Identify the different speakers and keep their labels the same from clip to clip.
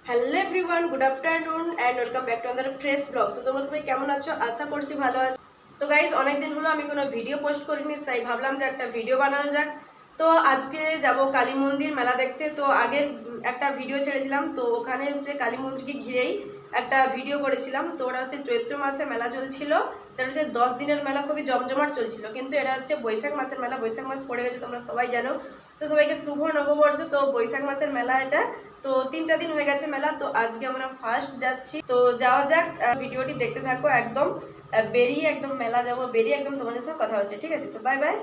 Speaker 1: Hello everyone, good afternoon and welcome back to another fresh blog. তো তোমরা সবাই কেমন আছো? আশা করছি ভালো আছো। তো গাইজ, অনেকদিন হলো আমি কোনো ভিডিও পোস্ট করিনি, তাই ভাবলাম যে একটা ভিডিও বানানো যাক। তো আজকে যাব কালী মন্দির মেলা দেখতে। তো আগের একটা ভিডিও ছেড়েছিলাম, তো ওখানে হচ্ছে কালী মন্দিরকে ঘিরেই একটা ভিডিও করেছিলাম। তো ওটা হচ্ছে চৈত্র মাসে মেলা চলছিল, সেটা হচ্ছে 10 দিনের মেলা, খুবই জমজমাট চলছিল। কিন্তু এটা হচ্ছে বৈশাখ মাসের মেলা। বৈশাখ মাস পড়ে গেছে, তোমরা সবাই জানো। তো সবাইকে শুভ নববর্ষ। তো বৈশাখ মাসের মেলা এটা। তো 3-4 দিন হয়ে গেছে মেলা। তো আজকে আমরা ফার্স্ট যাচ্ছি, তো যাওয়া যাক। ভিডিওটি দেখতে থাকো, একদম বেরিয়ে একদম মেলা যাবো, বেরিয়ে একদম তোমাদের সাথে কথা হচ্ছে, ঠিক আছে? তো বাই বাই।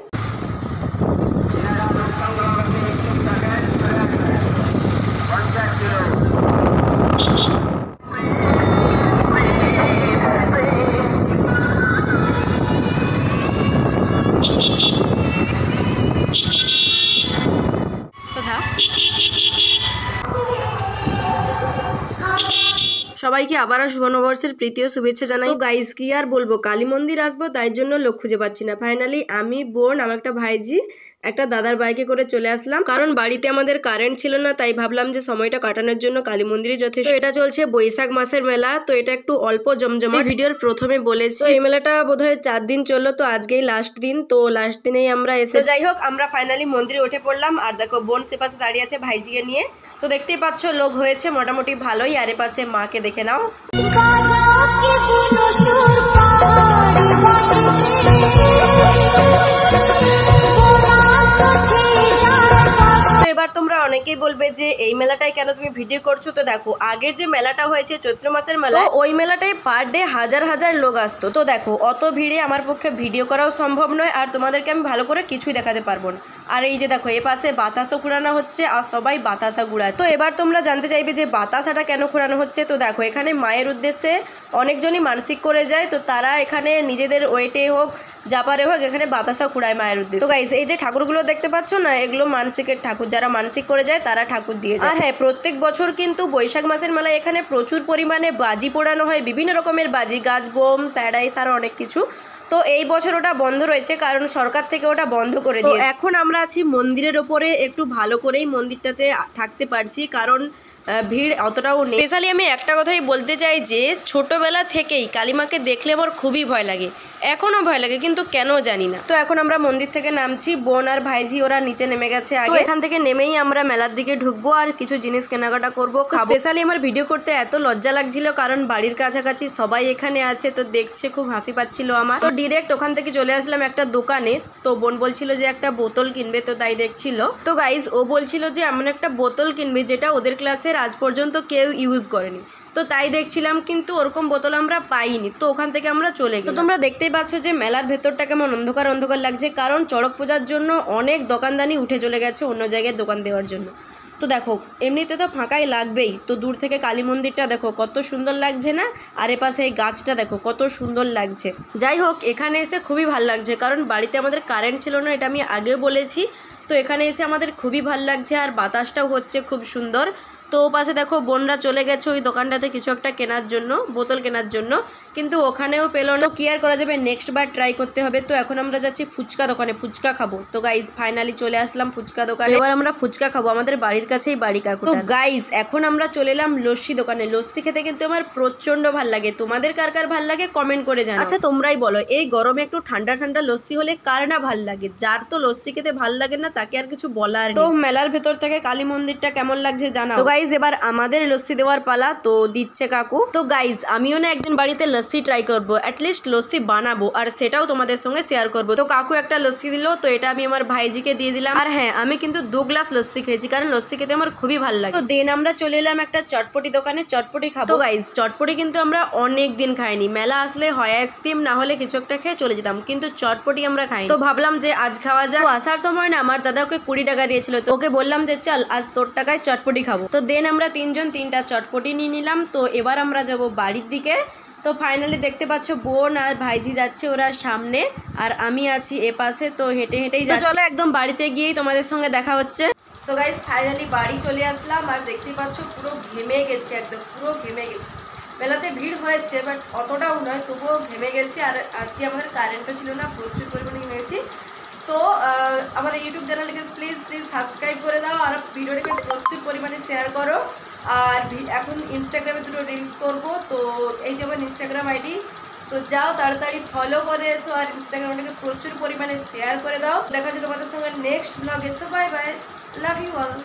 Speaker 1: সবাইকে আবারও শুভ নববর্ষের প্রীতি ও শুভেচ্ছা জানাই। তো গাইস, কি আর বলবো, কালী মন্দির আসবো তাই জন্য লোক খুঁজে পাচ্ছি না। ফাইনালি আমি, বোন, আমার একটা ভাইজি, একটা দাদার বাইকে করে চলে আসলাম। কারণ বাড়িতে আমাদের কারেন্ট ছিল না, তাই ভাবলাম যে সময়টা কাটানোর জন্য কালী মন্দিরে যথেষ্ট। এটা চলছে বৈশাখ মাসের মেলা, তো এটা একটু অল্প জমজমাট। ভিডিওর প্রথমে বলেছি এই মেলাটা বোধহয় 4 দিন চললো, তো আজকেই লাস্ট দিন। তো লাস্ট দিনেই আমরা এসে, যাই হোক, আমরা ফাইনালি মন্দিরে উঠে পড়লাম। আর দেখো, বোন সে পাশে দাঁড়িয়ে আছে ভাইজিকে নিয়ে। তো দেখতেই পাচ্ছ, লোক হয়েছে মোটামুটি ভালোই। আর এ পাশে মাকে দেখে নাও। এবার তোমরা অনেকেই বলবে যে এই মেলাটাই কেন তুমি ভিডিও করছো। তো দেখো, আগের যে মেলাটা হয়েছে চৈত্র মাসের মেলা, ওই মেলাটাই পার ডে হাজার হাজার লোক আসতো। তো দেখো, অত ভিড়ে আমার পক্ষে ভিডিও করাও সম্ভব নয়, আর তোমাদেরকে আমি ভালো করে কিছুই দেখাতে পারবো না। আর এই যে দেখো, এ পাশে বাতাসা ঘুরানো হচ্ছে, আর সবাই বাতাসা ঘুরায়। তো এবার তোমরা জানতে চাইবে যে বাতাসাটা কেন ঘুরানো হচ্ছে। তো দেখো, এখানে মায়ের উদ্দেশ্যে অনেকজনই মানসিক করে যায়, তো তারা এখানে নিজেদের ওয়েটে হোক, জাপারে হোক, এখানে বাতাসা ঘুরায় মায়ের উদ্দেশ্যে। তো গাইস, এই যে ঠাকুরগুলো দেখতে পাচ্ছ না, এগুলো মানসিকের ঠাকুর। যারা মানসিক করে যায় তারা ঠাকুর দিয়ে যায়। আর হ্যাঁ, প্রত্যেক বছর কিন্তু বৈশাখ মাসের মেলায় এখানে প্রচুর পরিমাণে বাজি পোড়ানো হয়, বিভিন্ন রকমের বাজি, গাছ বোম, প্যারাডাইস, আরও অনেক কিছু। তো এই বছর ওটা বন্ধ রয়েছে, কারণ সরকার থেকে ওটা বন্ধ করে দিয়েছে। এখন আমরা আছি মন্দিরের ওপরে, একটু ভালো করেই মন্দিরটাতে থাকতে পারছি, কারণ ভিড় অতটাও নেই। স্পেশালি আমি একটা কথাই বলতে চাই যে ছোটবেলা থেকেই কালীমাকে দেখলে আমার খুবই ভয় লাগে, এখনও ভয় লাগে, কিন্তু কেন জানি না। তো এখন আমরা মন্দির থেকে নামছি, বোন আর ভাইজি ওরা নিচে নেমে গেছে আগে। এখান থেকে নেমেই আমরা মেলার দিকে ঢুকবো আর কিছু জিনিস কেনাকাটা করবো। স্পেশালি আমার ভিডিও করতে এত লজ্জা লাগছিল, কারণ বাড়ির কাছাকাছি সবাই এখানে আছে, তো দেখছে খুব হাসি পাচ্ছিল আমার। তো ডিরেক্ট ওখান থেকে চলে আসলাম একটা দোকানে। তো বোন বলছিল যে একটা বোতল কিনবে, তো তাই দেখছিল। তো গাইজ, ও বলছিল যে এমন একটা বোতল কিনবে যেটা ওদের ক্লাসের আজ পর্যন্ত কেউ ইউজ করেনি। তো তাই দেখছিলাম, কিন্তু ওরকম বোতল আমরা পাইনি। তো ওখান থেকে আমরা চলে গেলাম। তো তোমরা দেখতেই পাচ্ছ যে মেলার ভেতরটা কেমন অন্ধকার অন্ধকার লাগছে, কারণ চড়ক পূজার জন্য অনেক দোকানদানি উঠে চলে গেছে অন্য জায়গায় দোকান দেওয়ার জন্য। তো দেখো, এমনিতে তো ফাঁকাই লাগবেই। তো দূর থেকে কালী মন্দিরটা দেখো কত সুন্দর লাগছে না? আর এপাশে এই গাছটা দেখো কত সুন্দর লাগছে। যাই হোক, এখানে এসে খুবই ভালো লাগছে, কারণ বাড়িতে আমাদের কারেন্ট ছিল না, এটা আমি আগেও বলেছি। তো এখানে এসে আমাদের খুবই ভালো লাগছে, আর বাতাসটাও হচ্ছে খুব সুন্দর। তো পাশে দেখো, বোনরা চলে গেছে ওই দোকানটাতে কিছু একটা কেনার জন্য, বোতল কেনার জন্য, কিন্তু ওখানেও পেলো না। তো কি আর করা যাবে, নেক্সট বার ট্রাই করতে হবে। তো এখন আমরা যাচ্ছি ফুচকা দোকানে, ফুচকা খাবো। তো গাইজ, ফাইনালি চলে আসলাম ফুচকা দোকানে। এবার আমরা ফুচকা খাবো, আমাদের বাড়ির কাছেই বাড়ি কাকু। তো গাইজ, এখন আমরা চলে এলাম লস্যি দোকানে। লস্যি খেতে কিন্তু আমার প্রচন্ড ভাল লাগে। তোমাদের কার কার ভাল লাগে কমেন্ট করে জানাও। আচ্ছা, তোমরাই বলো, এই গরমে একটু ঠান্ডা ঠান্ডা লস্যি হলে কার না ভাল লাগে? যার তো লস্যি খেতে ভাল লাগে না, তাকে আর কিছু বলার নেই। তো মেলার ভেতর থেকে কালী মন্দিরটা কেমন লাগছে জানাও। তো গাইজ, এবার আমাদের লস্যি দেওয়ার পালা। তো দিচ্ছে কাকু। তো গাইজ, আমিও না একদিন বাড়িতে লস্যি ট্রাই করবো, অ্যাটলিস্ট লস্যি বানাবো, আর সেটাও তোমাদের সঙ্গে শেয়ার করবো। তো কাকু একটা লস্যি দিল, তো এটা আমি আমার ভাইজিকে দিয়ে দিলাম। আর হ্যাঁ, আমি কিন্তু 2 গ্লাস লস্যি খেয়েছি, কারণ লস্যি খেতে আমার খুবই ভালো লাগে। তো দেন আমরা চলে এলাম একটা চটপটি দোকানে, চটপটি খাবো। তো গাইজ, চটপটি কিন্তু আমরা অনেক দিন খাইনি। মেলা আসলে হয় আইসক্রিম, না হলে কিছু একটা খেয়ে চলে যেতাম, কিন্তু চটপটি আমরা খাই। তো ভাবলাম যে আজ খাওয়া যাক। আসার সময় না আমার দাদা ওকে 20 টাকা দিয়েছিল, তো ওকে বললাম যে চল আজ তোর টাকায় চটপটি খাবো। তো দেন আমরা 3 জন 3টা চটপটি নিয়ে নিলাম। তো এবার আমরা যাব বাড়ির দিকে। তো ফাইনালি দেখতে পাচ্ছ, বোন আর ভাইজি যাচ্ছে ওরা সামনে, আর আমি আছি এ পাশে। তো হেঁটে হেঁটেই যাচ্ছি। চলো একদম বাড়িতে গিয়েই তোমাদের সঙ্গে দেখা হচ্ছে। সো গাইস, ফাইনালি বাড়ি চলে আসলাম, আর দেখতে পাচ্ছ পুরো ঘেমে গেছি, একদম পুরো ঘেমে গেছি। মেলাতে ভিড় হয়েছে, বাট অতটাও নয়, তবুও ঘেমে গেছি। আর আজকে আমাদের কারেন্টও ছিল না, প্রচুর পরিমাণে ঘেমে গেছি। তো আমার ইউটিউব চ্যানেলটিকে প্লিজ সাবস্ক্রাইব করে দাও, আর ভিডিওটিকে প্রচুর পরিমাণে শেয়ার করো। আর এখন ইনস্টাগ্রামে দুটো রিলস করব, তো এই যে আমার ইনস্টাগ্রাম আইডি, তো যাও তাড়াতাড়ি ফলো করে এসো আর ইনস্টাগ্রামটাকে প্রচুর পরিমাণে শেয়ার করে দাও। দেখা যায় তোমাদের সঙ্গে নেক্সট ব্লগে। So bye bye, love you all.